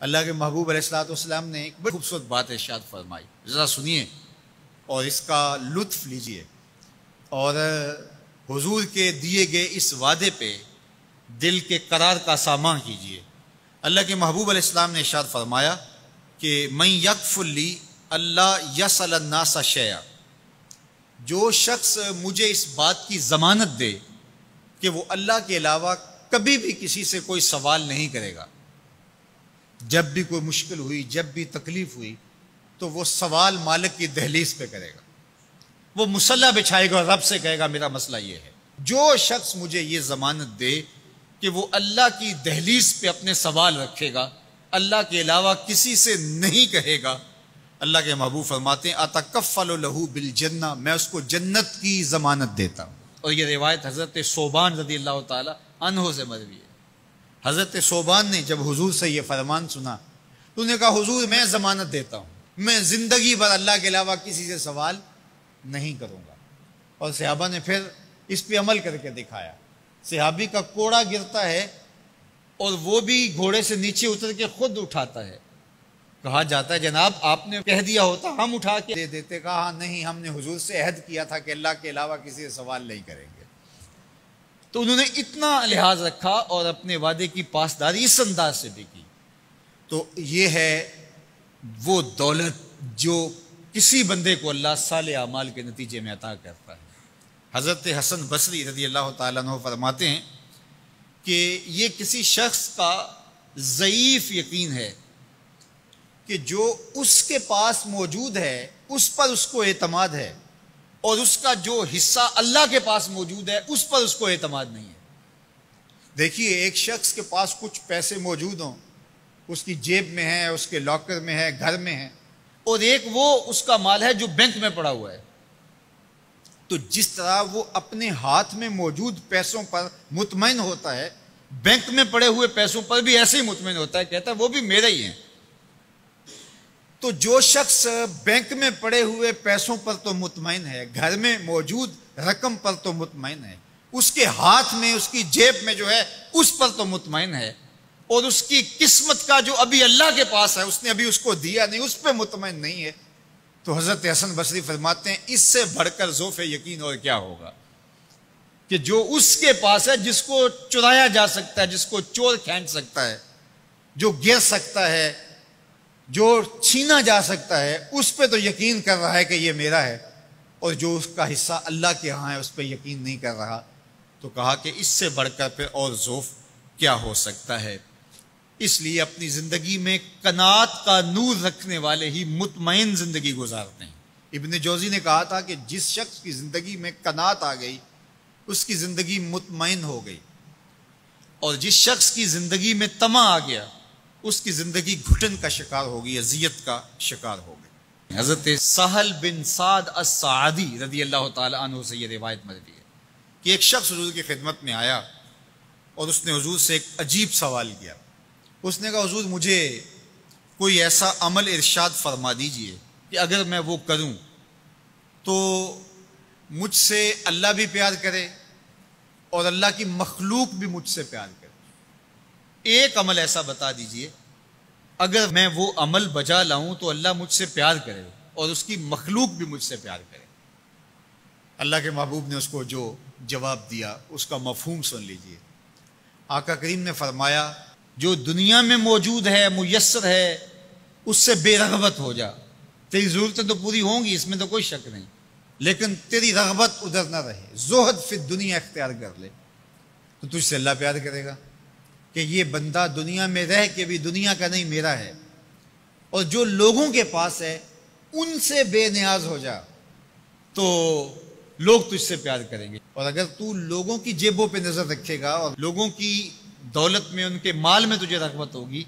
اللہ کے محبوب علیہ السلام نے ایک بڑی خوبصورت بات ارشاد فرمائی، ذرا سنیے اور اس کا لطف لیجئے اور حضور کے دیے گئے اس وعدے پہ دل کے قرار کا سامان کیجئے۔ اللہ کے محبوب علیہ السلام نے ارشاد فرمایا کہ من یکفل لی اللہ یسأل الناس شیئا، جو شخص مجھے اس بات کی ضمانت دے کہ وہ اللہ کے علاوہ کبھی بھی کسی سے کوئی سوال نہیں کرے گا، جب بھی کوئی مشکل ہوئی، جب بھی تکلیف ہوئی تو وہ سوال مالک کی دہلیز پہ کرے گا، وہ مصلی بچھائے گا اور رب سے کہے گا میرا مسئلہ یہ ہے۔ جو شخص مجھے یہ ضمانت دے کہ وہ اللہ کی دہلیز پہ اپنے سوال رکھے گا، اللہ کے علاوہ کسی سے نہیں کہے گا، اللہ کے محبوب فرماتے ہیں اتکفل لہ بالجنہ، میں اس کو جنت کی ضمانت دیتا ہوں۔ اور یہ روایت حضرت ثوبان رضی اللہ تعالی عنہ سے مروی ہے۔ حضرت ثوبان نے جب حضور سے یہ فرمان سنا تو انہوں نے کہا حضور میں ضمانت دیتا ہوں، میں زندگی بھر اللہ کے علاوہ کسی سے سوال نہیں کروں گا۔ اور صحابہ نے پھر اس پہ عمل کر کے دکھایا۔ صحابی کا کوڑا گرتا ہے اور وہ بھی گھوڑے سے نیچے اتر کے خود اٹھاتا ہے، کہا جاتا ہے جناب آپ نے کہہ دیا ہوتا ہم اٹھا کے دے دیتے، کہا ہاں نہیں، ہم نے حضور سے عہد کیا تھا کہ اللہ کے علاوہ کسی سے سوال نہیں کریں گے۔ تو انہوں نے اتنا لحاظ رکھا اور اپنے وعدے کی پاسداری اس انداز سے بھی کی۔ تو یہ ہے وہ دولت جو کسی بندے کو اللہ صالح اعمال کے نتیجے میں عطا کرتا ہے۔ حضرت حسن بصری رضی اللہ تعالیٰ عنہ فرماتے ہیں کہ یہ کسی شخص کا ضعیف یقین ہے کہ جو اس کے پاس موجود ہے اس پر اس کو اعتماد ہے، اور اس کا جو حصہ اللہ کے پاس موجود ہے اس پر اس کو اعتماد نہیں ہے۔ دیکھیے ایک شخص کے پاس کچھ پیسے موجود ہوں، اس کی جیب میں ہے، اس کے لاکر میں ہے، گھر میں ہے، اور ایک وہ اس کا مال ہے جو بینک میں پڑا ہوا ہے، تو جس طرح وہ اپنے ہاتھ میں موجود پیسوں پر مطمئن ہوتا ہے، بینک میں پڑے ہوئے پیسوں پر بھی ایسے ہی مطمئن ہوتا ہے، کہتا ہے وہ بھی میرے ہی ہیں۔ تو جو شخص بینک میں پڑے ہوئے پیسوں پر تو مطمئن ہے، گھر میں موجود رقم پر تو مطمئن ہے، اس کے ہاتھ میں اس کی جیب میں جو ہے اس پر تو مطمئن ہے، اور اس کی قسمت کا جو ابھی اللہ کے پاس ہے اس نے ابھی اس کو دیا نہیں، اس پہ مطمئن نہیں ہے، تو حضرت حسن بصری فرماتے ہیں اس سے بڑھ کر ذوف یقین اور کیا ہوگا کہ جو اس کے پاس ہے، جس کو چرایا جا سکتا ہے، جس کو چور کھینچ سکتا ہے، جو گر سکتا ہے، جو چھینا جا سکتا ہے، اس پہ تو یقین کر رہا ہے کہ یہ میرا ہے، اور جو اس کا حصہ اللہ کے ہاں ہے اس پہ یقین نہیں کر رہا۔ تو کہا کہ اس سے بڑھ کر پھر اور ذوف کیا ہو سکتا ہے۔ اس لیے اپنی زندگی میں قناعت کا نور رکھنے والے ہی مطمئن زندگی گزارتے ہیں۔ ابن جوزی نے کہا تھا کہ جس شخص کی زندگی میں قناعت آ گئی اس کی زندگی مطمئن ہو گئی، اور جس شخص کی زندگی میں طمع آ گیا اس کی زندگی گھٹن کا شکار ہوگی، اذیت کا شکار ہوگی۔ حضرت سہل بن سعد الساعدی رضی اللہ تعالی عنہ سے یہ روایت مروی ہے کہ ایک شخص حضور کی خدمت میں آیا اور اس نے حضور سے ایک عجیب سوال کیا۔ اس نے کہا حضور مجھے کوئی ایسا عمل ارشاد فرما دیجئے کہ اگر میں وہ کروں تو مجھ سے اللہ بھی پیار کرے اور اللہ کی مخلوق بھی مجھ سے پیار کرے۔ ایک عمل ایسا بتا دیجئے اگر میں وہ عمل بجا لاؤں تو اللہ مجھ سے پیار کرے اور اس کی مخلوق بھی مجھ سے پیار کرے۔ اللہ کے محبوب نے اس کو جو جواب دیا اس کا مفہوم سن لیجئے۔ آقا کریم نے فرمایا جو دنیا میں موجود ہے، میسر ہے، اس سے بے رغبت ہو جا، تیری ضرورتیں تو پوری ہوں گی، اس میں تو کوئی شک نہیں، لیکن تیری رغبت ادھر نہ رہے، زہد فی الدنیا اختیار کر لے، تو تجھ سے اللہ پیار کرے گا کہ یہ بندہ دنیا میں رہ کے بھی دنیا کا نہیں میرا ہے۔ اور جو لوگوں کے پاس ہے ان سے بے نیاز ہو جا تو لوگ تجھ سے پیار کریں گے، اور اگر تو لوگوں کی جیبوں پہ نظر رکھے گا اور لوگوں کی دولت میں، ان کے مال میں تجھے رغبت ہوگی